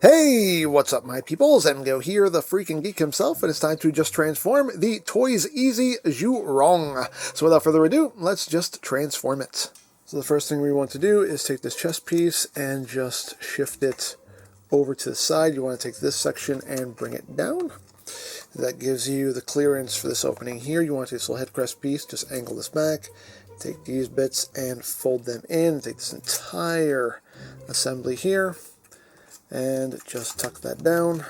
Hey, what's up, my peoples? Go here, the freaking geek himself, and it's time to just transform the ToysEasy Zhu Rong. So without further ado, let's just transform it. So the first thing we want to do is take this chest piece and just shift it over to the side. You want to take this section and bring it down. That gives you the clearance for this opening here. You want to take this little head crest piece, just angle this back, take these bits and fold them in. Take this entire assembly here and just tuck that down.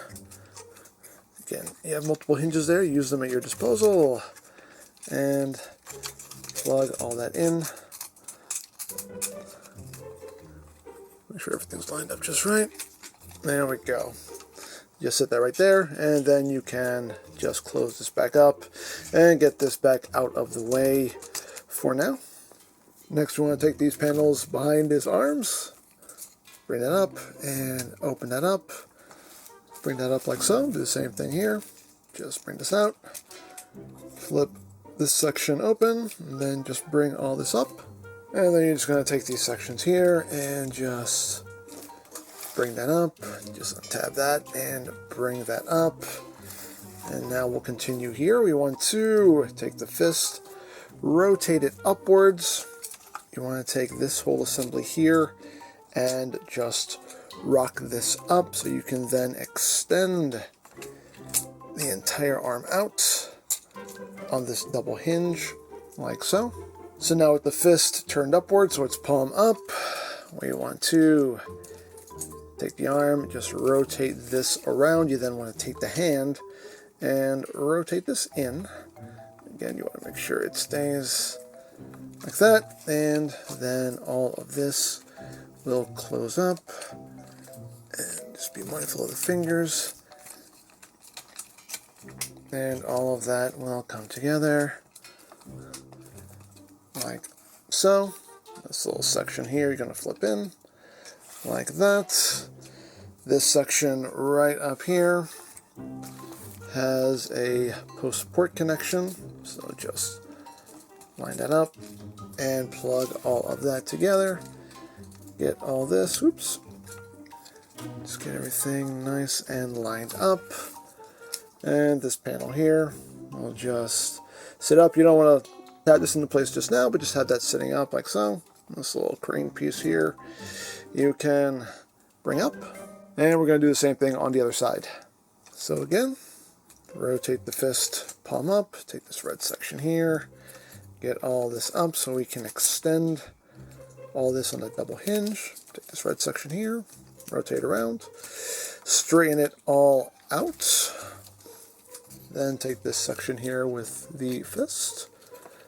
Again, you have multiple hinges there, use them at your disposal, and plug all that in. Make sure everything's lined up just right. There we go. Just set that right there, and then you can just close this back up and get this back out of the way for now. Next, we want to take these panels behind his arms, bring that up and open that up. Bring that up like so. Do the same thing here. Just bring this out. Flip this section open, and then just bring all this up. And then you're just going to take these sections here and just bring that up. Just untab that and bring that up. And now we'll continue here. We want to take the fist, rotate it upwards. You want to take this whole assembly here and just rock this up so you can then extend the entire arm out on this double hinge like so. So now with the fist turned upward so it's palm up, we want to take the arm, just rotate this around. You then want to take the hand and rotate this in. Again, you want to make sure it stays like that, and then all of this will close up, and just be mindful of the fingers, and all of that will come together like so. This little section here you're going to flip in like that. This section right up here has a post support connection, so just line that up and plug all of that together. Get all this, oops, just get everything nice and lined up. And this panel here will just sit up. You don't want to have this into place just now, but just have that sitting up like so. This little crane piece here you can bring up. And we're going to do the same thing on the other side. So again, rotate the fist palm up, take this red section here, get all this up so we can extend all this on a double hinge. Take this red section here, rotate around, straighten it all out. Then take this section here with the fist,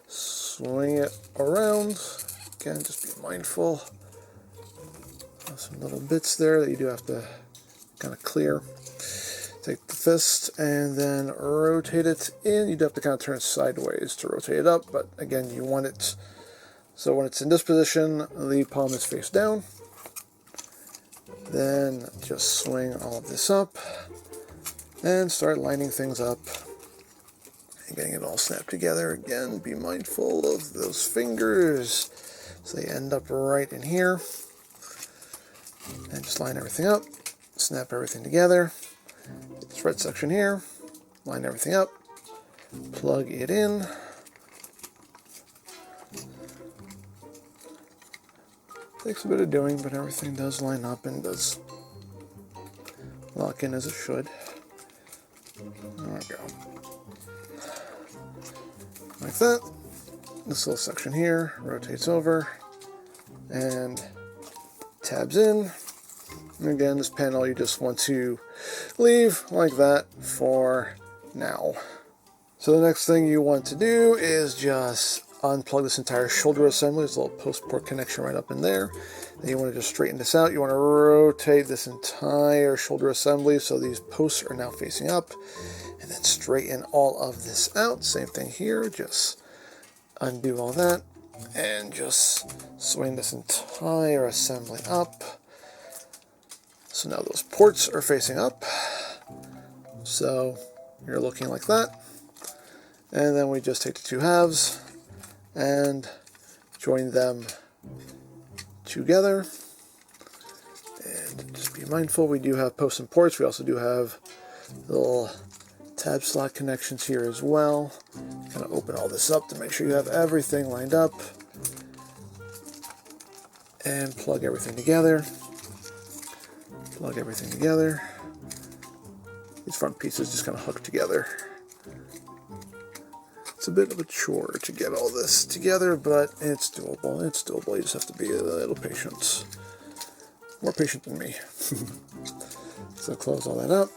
swing it around. Again, just be mindful of some little bits there that you do have to kind of clear. Take the fist and then rotate it in. You do have to kind of turn it sideways to rotate it up, but again, you want it so when it's in this position, the palm is face down. Then just swing all of this up and start lining things up and getting it all snapped together. Again, be mindful of those fingers so they end up right in here. And just line everything up, snap everything together. Get this red section here, line everything up, plug it in. Takes a bit of doing, but everything does line up and does lock in as it should. There we go. Like that. This little section here rotates over and tabs in. And again, this panel you just want to leave like that for now. So the next thing you want to do is just unplug this entire shoulder assembly. There's a little post support connection right up in there. Then you want to just straighten this out. You want to rotate this entire shoulder assembly so these posts are now facing up, and then straighten all of this out. Same thing here, just undo all that and just swing this entire assembly up. So now those ports are facing up, so you're looking like that. And then we just take the two halves and join them together and just be mindful. We do have posts and ports. We also do have little tab slot connections here as well. Kind of open all this up to make sure you have everything lined up. And plug everything together. Plug everything together. These front pieces just kind of hook together. It's a bit of a chore to get all this together, but it's doable. It's doable. You just have to be a little patient. More patient than me. So close all that up.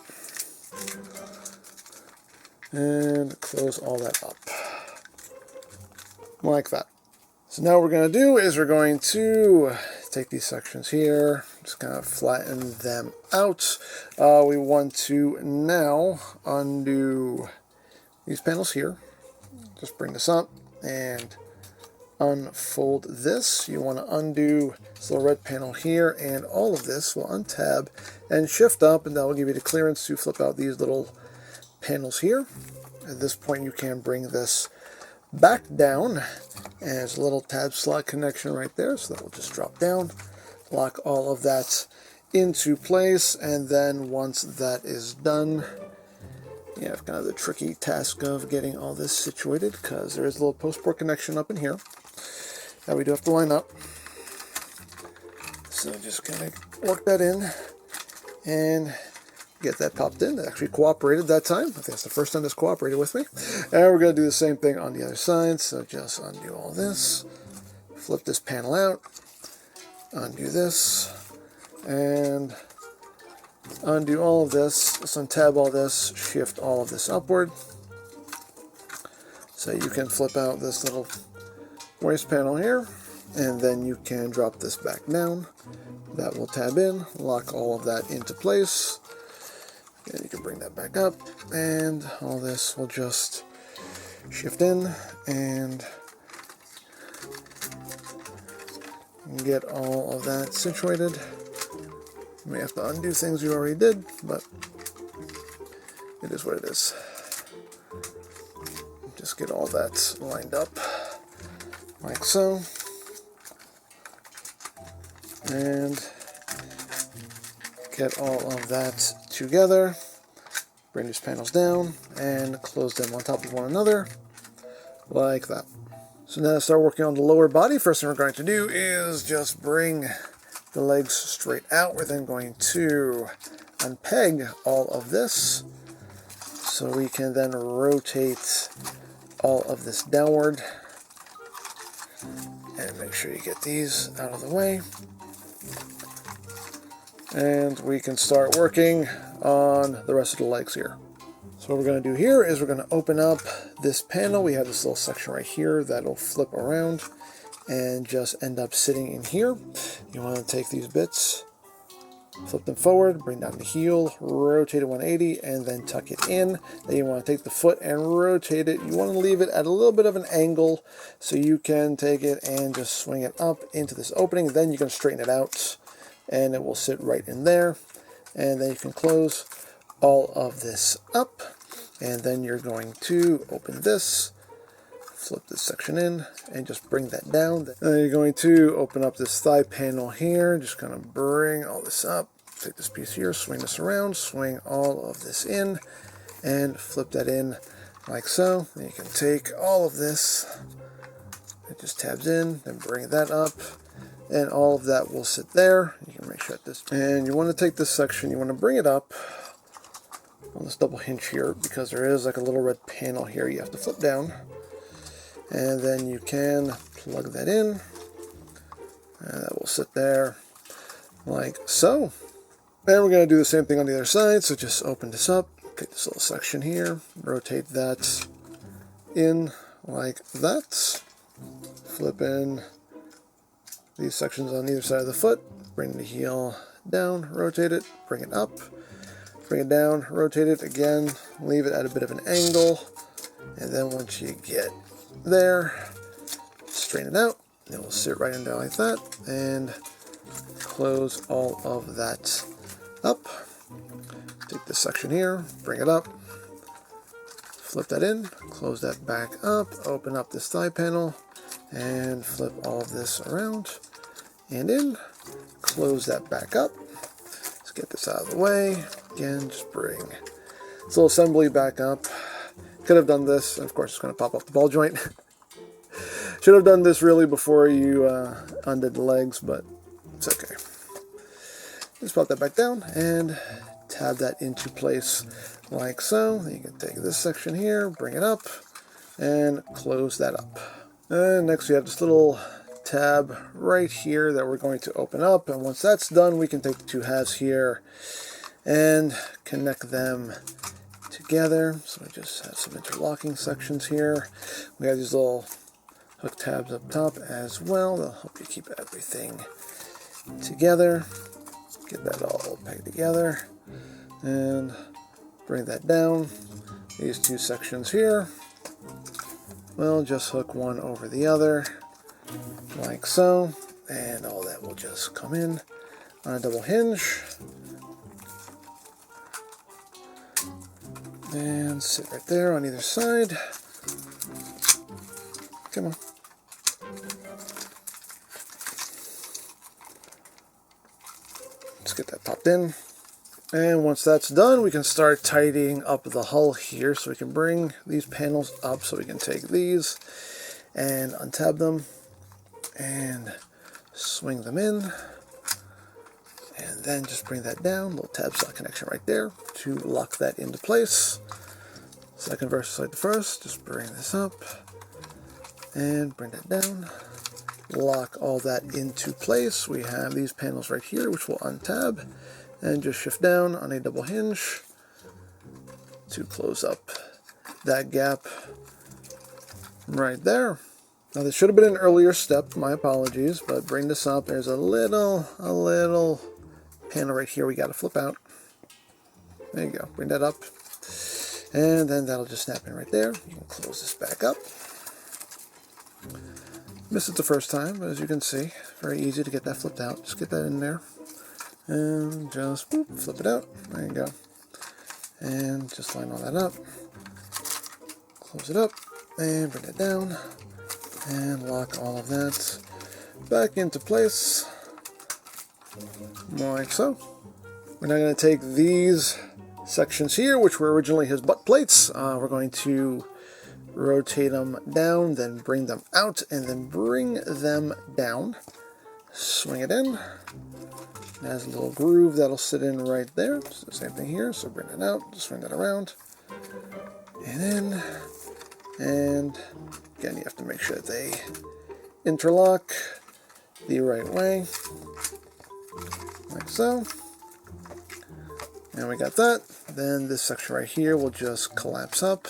And close all that up. Like that. So now what we're going to do is we're going to take these sections here, just kind of flatten them out. We want to now undo these panels here. Just bring this up and unfold this. You want to undo this little red panel here, and all of this will untab and shift up, and that will give you the clearance to flip out these little panels here. At this point you can bring this back down, and there's a little tab slot connection right there, so that will just drop down, lock all of that into place, and then once that is done, you have kind of the tricky task of getting all this situated, because there is a little post-port connection up in here that we do have to line up. So just kind of work that in and get that popped in. It actually cooperated that time. I think that's the first time it's cooperated with me. And we're going to do the same thing on the other side. So just undo all this, flip this panel out, undo this, and undo all of this. Just untab all this, shift all of this upward. So you can flip out this little waist panel here, and then you can drop this back down. That will tab in, lock all of that into place. And you can bring that back up, and all this will just shift in and get all of that situated. You may have to undo things you already did, but it is what it is. Just get all that lined up like so. And get all of that together. Bring these panels down and close them on top of one another like that. So now to start working on the lower body, first thing we're going to do is just bring the legs straight out. We're then going to unpeg all of this so we can then rotate all of this downward, and make sure you get these out of the way. And we can start working on the rest of the legs here. So what we're going to do here is we're going to open up this panel. We have this little section right here that'll flip around and just end up sitting in here. You want to take these bits, flip them forward, bring down the heel, rotate it 180, and then tuck it in. Then you want to take the foot and rotate it. You want to leave it at a little bit of an angle so you can take it and just swing it up into this opening. Then you can straighten it out, and it will sit right in there. And then you can close all of this up, and then you're going to open this, flip this section in, and just bring that down. Then you're going to open up this thigh panel here, just kind of bring all this up, take this piece here, swing this around, swing all of this in, and flip that in like so. Then you can take all of this, it just tabs in, then bring that up, and all of that will sit there. You can make sure that this, and you want to take this section, you want to bring it up on this double hinge here, because there is like a little red panel here you have to flip down, and then you can plug that in, and that will sit there like so. And we're going to do the same thing on the other side. So just open this up, take this little section here, rotate that in like that, flip in these sections on either side of the foot, bring the heel down, rotate it, bring it up, bring it down, rotate it again, leave it at a bit of an angle, and then once you get there, straighten it out, it will sit right in there like that, and close all of that up. Take this section here, bring it up, flip that in, close that back up, open up this thigh panel, and flip all of this around and in, close that back up, Let's get this out of the way. Again, just bring this little assembly back up. Could have done this, and of course it's going to pop off the ball joint. Should have done this really before you undid the legs, but it's okay. Just pop that back down and tab that into place like so. You can take this section here, bring it up, and close that up. And next we have this little tab right here that we're going to open up, and once that's done we can take the two halves here and connect them together. So we just have some interlocking sections here. We have these little hook tabs up top as well. They'll help you keep everything together. Get that all pegged together and bring that down. These two sections here, we'll just hook one over the other like so, and all that will just come in on a double hinge and sit right there on either side. Come on. Let's get that popped in. And once that's done, we can start tidying up the hull here. So we can bring these panels up, so we can take these and untab them and swing them in. And then just bring that down, little tab slot connection right there to lock that into place. Second versus like the first, just bring this up and bring that down. Lock all that into place. We have these panels right here, which we'll untab and just shift down on a double hinge to close up that gap right there. Now this should have been an earlier step, my apologies, but bring this up. There's a little panel right here we got to flip out. There you go, bring that up. And then that'll just snap in right there. You can close this back up. Missed it the first time, but as you can see, very easy to get that flipped out. Just get that in there and just boop, flip it out. There you go. And just line all that up. Close it up and bring it down and lock all of that back into place like so. We're now going to take these sections here, which were originally his butt plates. We're going to rotate them down, then bring them out, and then bring them down. Swing it in. It has a little groove that'll sit in right there. So the same thing here. So bring it out, swing that around, and in. And again, you have to make sure that they interlock the right way, like so. And we got that. Then this section right here will just collapse up,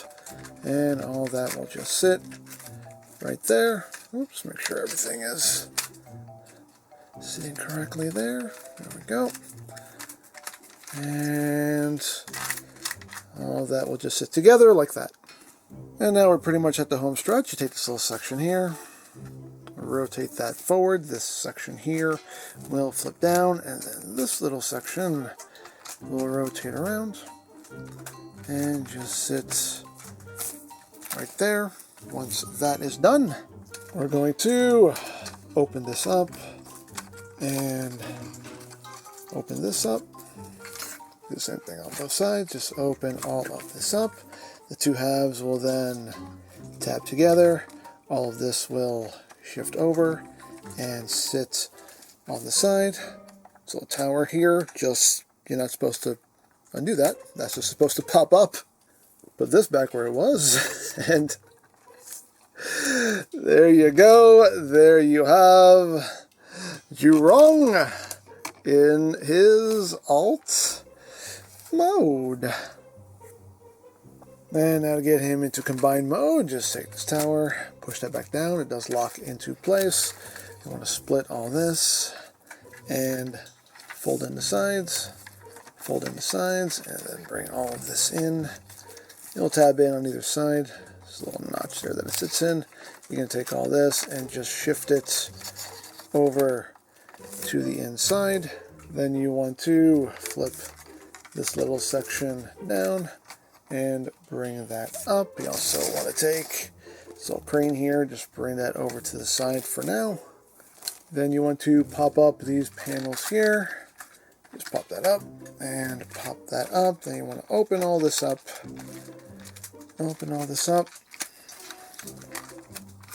and all that will just sit right there. Oops, make sure everything is sitting correctly there. There we go. And all that will just sit together like that. And now we're pretty much at the home stretch. You take this little section here, rotate that forward. This section here will flip down, and then this little section will rotate around and just sit right there. Once that is done, we're going to open this up and open this up. Do the same thing on both sides. Just open all of this up. The two halves will then tab together. All of this will shift over and sit on the side. This little tower here, just, you're not supposed to undo that. That's just supposed to pop up. Put this back where it was. And there you go. There you have Zhu Rong in his alt mode. And now to get him into combined mode, just take this tower, push that back down. It does lock into place. You want to split all this and fold in the sides, and then bring all of this in. It'll tab in on either side. There's a little notch there that it sits in. You can take all this and just shift it over to the inside. Then you want to flip this little section down and bring that up. You also want to take this little crane here, just bring that over to the side for now. Then you want to pop up these panels here Just pop that up and pop that up. Then you want to open all this up. Open all this up.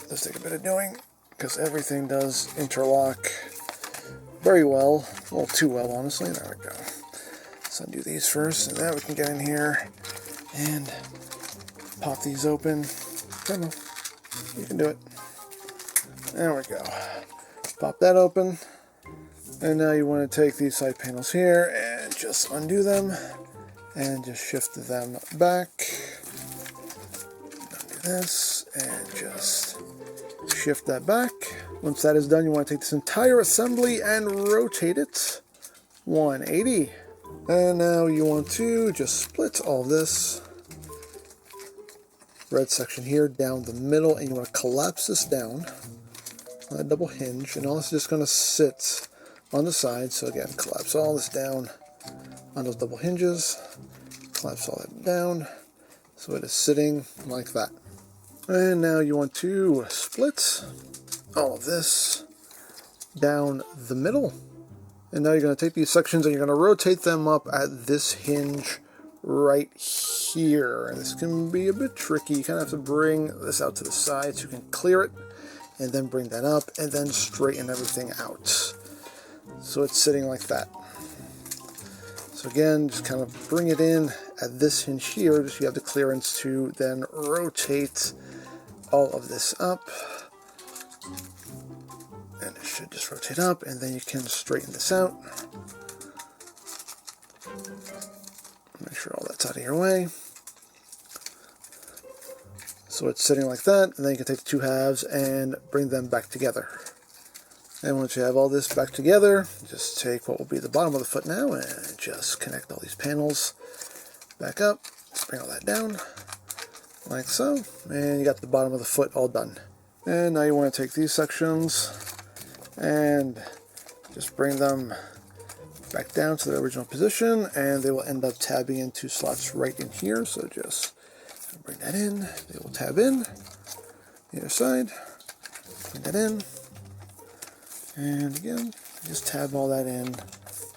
Does take a bit of doing because everything does interlock very well. A little too well, honestly. There we go. Let's undo these first, and then we can get in here and pop these open. Come on. You can do it. There we go. Pop that open. And now you want to take these side panels here and just undo them and just shift them back. Undo this and just shift that back. Once that is done, you want to take this entire assembly and rotate it 180. And now you want to just split all this red section here down the middle, and you want to collapse this down on a double hinge, and all this is just going to sit on the side. So again, collapse all this down on those double hinges, collapse all that down so it is sitting like that. And now you want to split all of this down the middle, and now you're going to take these sections and you're going to rotate them up at this hinge right here. And this can be a bit tricky. You kind of have to bring this out to the side so you can clear it, and then bring that up, and then straighten everything out so it's sitting like that. So again, just kind of bring it in at this hinge here, just so you have the clearance to then rotate all of this up. And it should just rotate up, and then you can straighten this out. Make sure all that's out of your way. So it's sitting like that, and then you can take the two halves and bring them back together. And once you have all this back together, just take what will be the bottom of the foot now and just connect all these panels back up. Just bring all that down, like so. And you got the bottom of the foot all done. And now you want to take these sections and just bring them back down to their original position, and they will end up tabbing into slots right in here. So just bring that in, they will tab in, the other side, bring that in, and again, just tab all that in,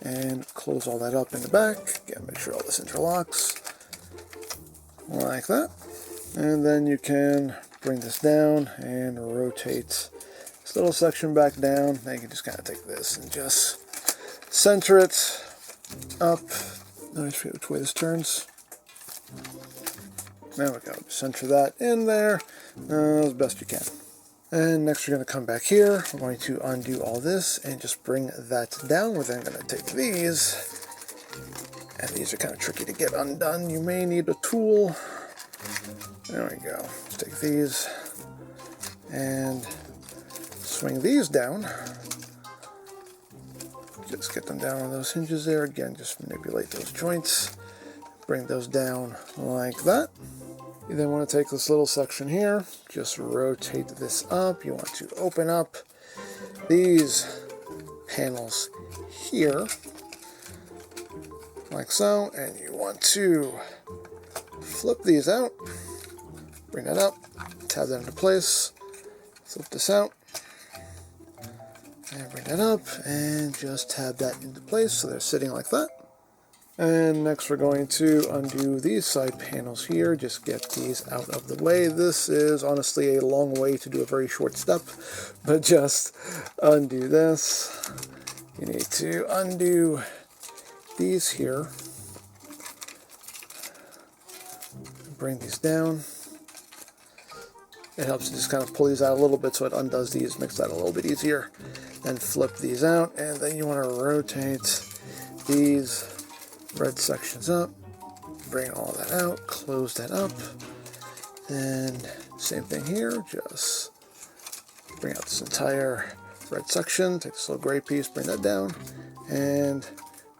and close all that up in the back. Again, make sure all this interlocks, like that. And then you can bring this down and rotate this little section back down. Now you can just kind of take this and just center it up. I forget which way this turns. There we go. Center that in there as best you can. And next we're going to come back here. We're going to undo all this and just bring that down. We're then going to take these, and these are kind of tricky to get undone. You may need a tool. There we go. Let's take these and swing these down. Just get them down on those hinges there. Again, just manipulate those joints. Bring those down like that. You then want to take this little section here, just rotate this up. You want to open up these panels here, like so, and you want to flip these out, bring that up, tab that into place, flip this out, and bring that up, and just tab that into place so they're sitting like that. And next we're going to undo these side panels here, just get these out of the way. This is honestly a long way to do a very short step, but just undo this. You need to undo these here, bring these down. It helps to just kind of pull these out a little bit so it undoes these, makes that a little bit easier. Then flip these out, and then you want to rotate these red sections up, bring all that out, close that up, and same thing here, just bring out this entire red section, take this little gray piece, bring that down, and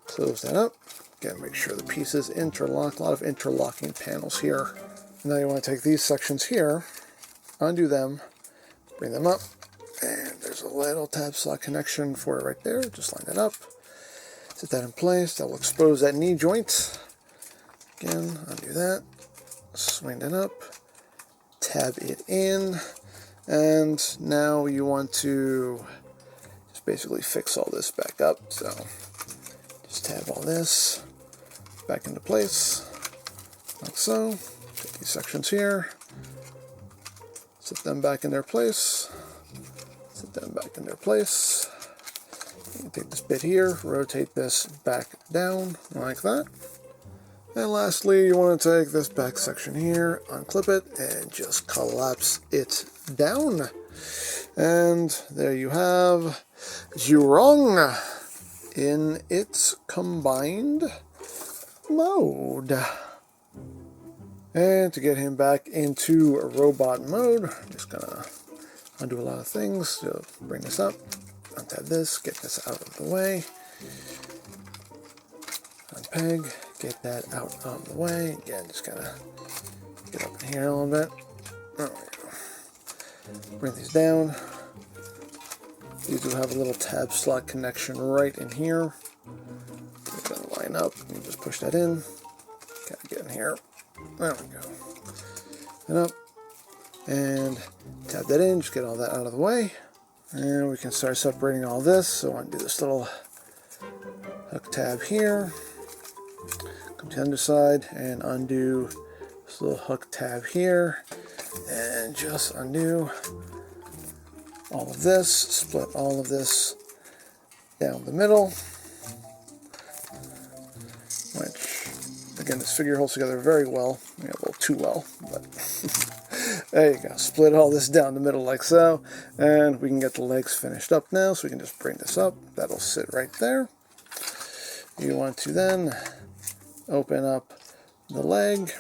close that up. Again, make sure the pieces interlock, a lot of interlocking panels here. Now you want to take these sections here, undo them, bring them up, and there's a little tab slot connection for it right there, just line that up. Set that in place. That will expose that knee joint. Again, undo that. Swing that up. Tab it in. And now you want to just basically fix all this back up. So just tab all this back into place, like so. Take these sections here, set them back in their place, set them back in their place. You take this bit here, rotate this back down like that. And lastly, you want to take this back section here, unclip it, and just collapse it down. And there you have Zhu Rong in its combined mode. And to get him back into robot mode, I'm just gonna undo a lot of things. So bring this up, untab this, get this out of the way, unpeg, get that out of the way. Again, just gonna get up in here a little bit. There we go. Bring these down. These do have a little tab slot connection right in here. You're gonna line up, you just push that in. Gotta get in here. There we go. And up, and tab that in, just get all that out of the way. And we can start separating all this. So undo this little hook tab here. Come to the underside and undo this little hook tab here. And just undo all of this, split all of this down the middle. Which, again, this figure holds together very well. Maybe a little too well, but there you go. Split all this down the middle like so. And we can get the legs finished up now, so we can just bring this up. That'll sit right there. You want to then open up the leg.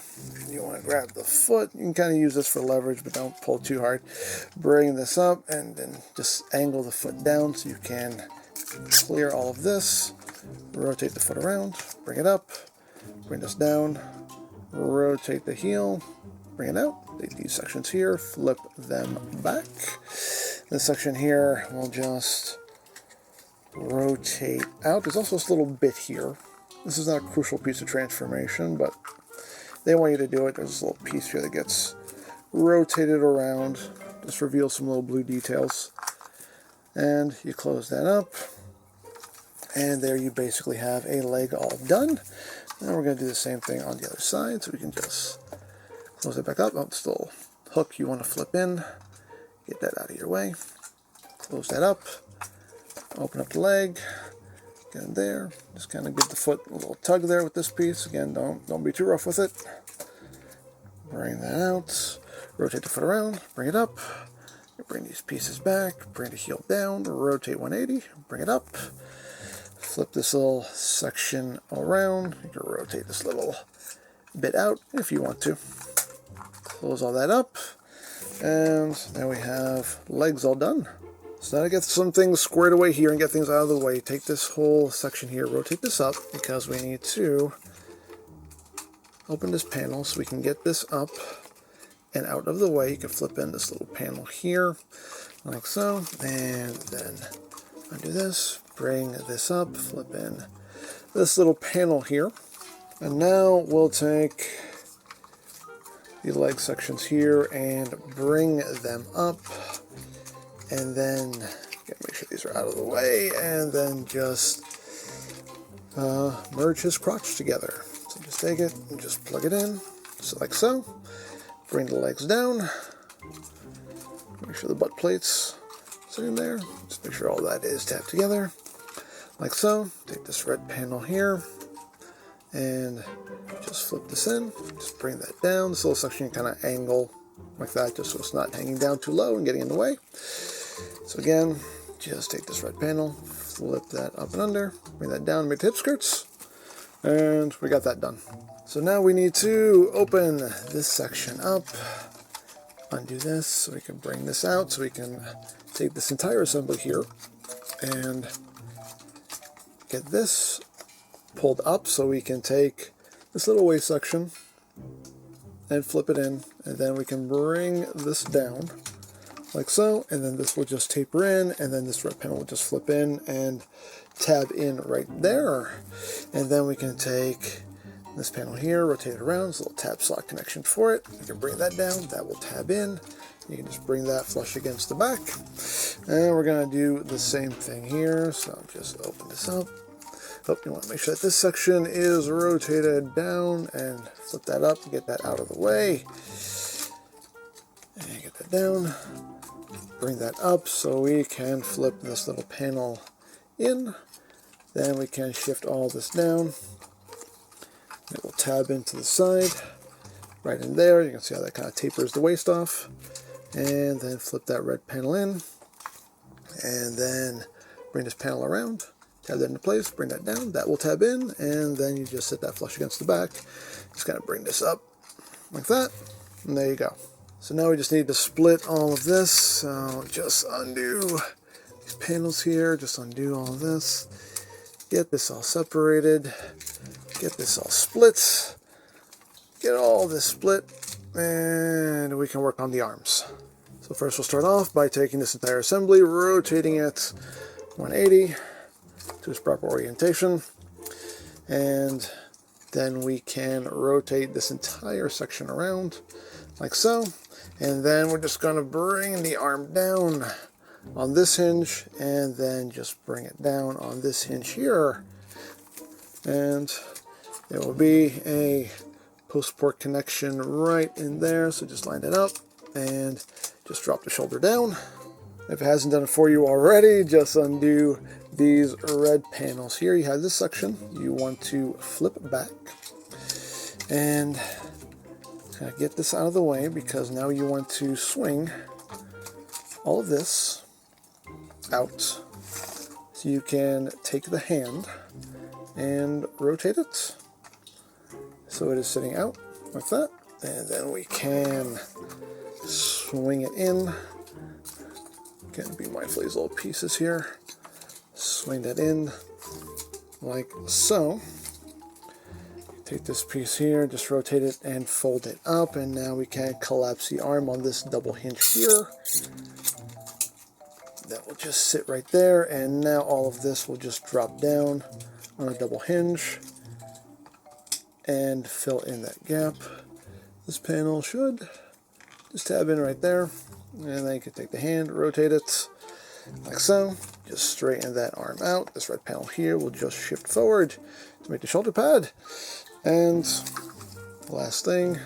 You want to grab the foot. You can kind of use this for leverage, but don't pull too hard. Bring this up and then just angle the foot down so you can clear all of this. Rotate the foot around, bring it up, bring this down, rotate the heel, bring it out. Take these sections here, flip them back. This section here will just rotate out. There's also this little bit here. This is not a crucial piece of transformation, but they want you to do it. There's this little piece here that gets rotated around. Just reveals some little blue details. And you close that up. And there you basically have a leg all done. Now we're going to do the same thing on the other side. So we can just close it back up. Oh, this little hook you want to flip in. Get that out of your way. Close that up. Open up the leg. Get in there. Just kind of give the foot a little tug there with this piece. Again, don't be too rough with it. Bring that out. Rotate the foot around. Bring it up. Bring these pieces back. Bring the heel down. Rotate 180. Bring it up. Flip this little section around. You can rotate this little bit out if you want to. Close all that up. And now we have legs all done. So now to get some things squared away here and get things out of the way, take this whole section here, rotate this up, because we need to open this panel so we can get this up and out of the way. You can flip in this little panel here, like so, and then undo this, bring this up, flip in this little panel here, and now we'll take the leg sections here and bring them up. And then, make sure these are out of the way, and then just merge his crotch together. So just take it and just plug it in, so like so. Bring the legs down. Make sure the butt plates sit in there. Just make sure all that is tapped together, like so. Take this red panel here, and just flip this in. Just bring that down. This little section you kind of angle like that, just so it's not hanging down too low and getting in the way. So again, just take this red panel, flip that up and under, bring that down, make the hip skirts, and we got that done. So now we need to open this section up, undo this so we can bring this out, so we can take this entire assembly here and get this pulled up so we can take this little waist section and flip it in, and then we can bring this down like so, and then this will just taper in, and then this red panel will just flip in and tab in right there. And then we can take this panel here, rotate it around, there's a little tab slot connection for it. You can bring that down, that will tab in. You can just bring that flush against the back. And we're gonna do the same thing here, so just open this up, Oh, you want to make sure that this section is rotated down, and flip that up to get that out of the way. And get that down. Bring that up so we can flip this little panel in. Then we can shift all this down. It will tab into the side. Right in there, you can see how that kind of tapers the waist off. And then flip that red panel in. And then bring this panel around. Tab that into place, bring that down. That will tab in, and then you just set that flush against the back. Just kind of bring this up like that. And there you go. So now we just need to split all of this. So just undo these panels here. Just undo all of this. Get this all separated. Get this all split. Get all this split. And we can work on the arms. So first we'll start off by taking this entire assembly, rotating it 180 to its proper orientation. And then we can rotate this entire section around like so. And then we're just going to bring the arm down on this hinge, and then just bring it down on this hinge here. And there will be a post-support connection right in there, so just line it up and just drop the shoulder down. If it hasn't done it for you already, just undo these red panels here. You have this section you want to flip back, and get this out of the way, because now you want to swing all of this out. So you can take the hand and rotate it so it is sitting out like that. And then we can swing it in. Again, be mindful of these little pieces here. Swing that in like so. Take this piece here, just rotate it and fold it up, and now we can collapse the arm on this double hinge here. That will just sit right there, and now all of this will just drop down on a double hinge and fill in that gap. This panel should just tab in right there, and then you can take the hand, rotate it like so. Just straighten that arm out. This red panel here will just shift forward to make the shoulder pad. And last thing,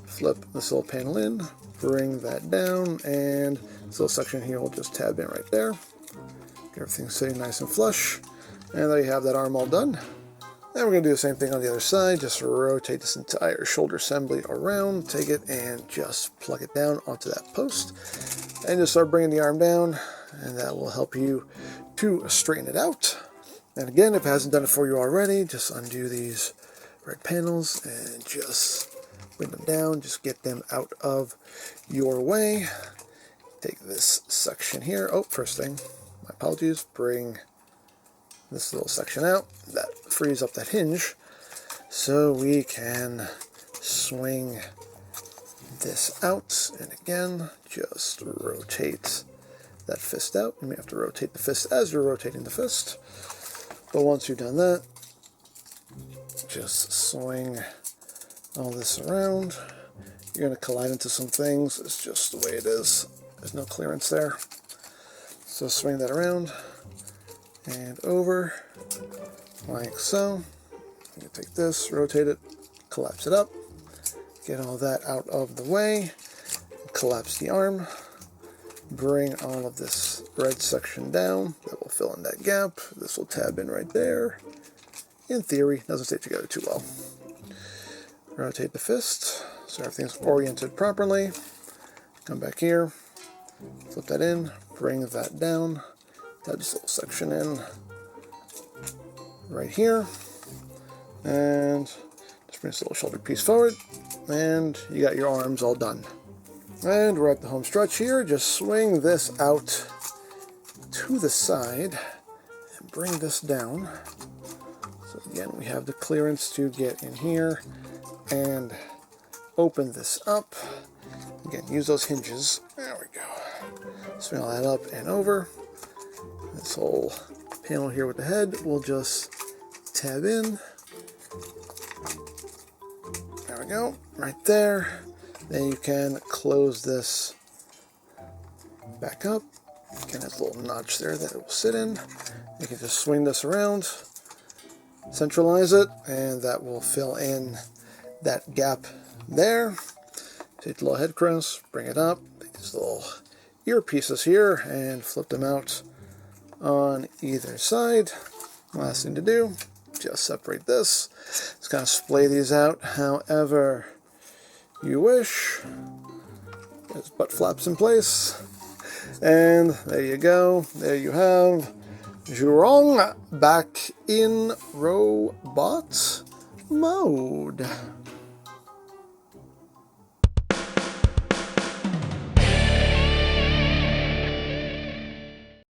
flip this little panel in, bring that down, and this little section here will just tab in right there. Get everything sitting nice and flush, and there you have that arm all done. Then we're going to do the same thing on the other side. Just rotate this entire shoulder assembly around, take it and just plug it down onto that post, and just start bringing the arm down, and that will help you to straighten it out. And again, if it hasn't done it for you already, just undo these red panels and just bring them down. Just get them out of your way. Take this section here. Oh, first thing, my apologies. Bring this little section out. That frees up that hinge so we can swing this out. And again, just rotate that fist out. You may have to rotate the fist as you're rotating the fist. But once you've done that, just swing all this around. You're going to collide into some things. It's just the way it is. There's no clearance there. So swing that around and over like so. You can take this, rotate it, collapse it up, get all that out of the way, collapse the arm, bring all of this red section down. That will fill in that gap. This will tab in right there. In theory, doesn't stay together too well. Rotate the fist so everything's oriented properly. Come back here, flip that in, bring that down, tab this little section in right here, and just bring this little shoulder piece forward, and you got your arms all done. And we're at the home stretch here. Just swing this out to the side and bring this down. So again, we have the clearance to get in here and open this up. Again, use those hinges. There we go. Swing all that up and over. This whole panel here with the head will just tab in. There we go, right there. Then you can close this back up. Again, there's a little notch there that it will sit in. You can just swing this around centralize it, and that will fill in that gap there. Take the little head crest, bring it up, take these little earpieces here and flip them out on either side. Last thing to do, just separate this. Just kind of splay these out however you wish. There's butt flaps in place. And there you go. There you have Zhu Rong back in robot mode.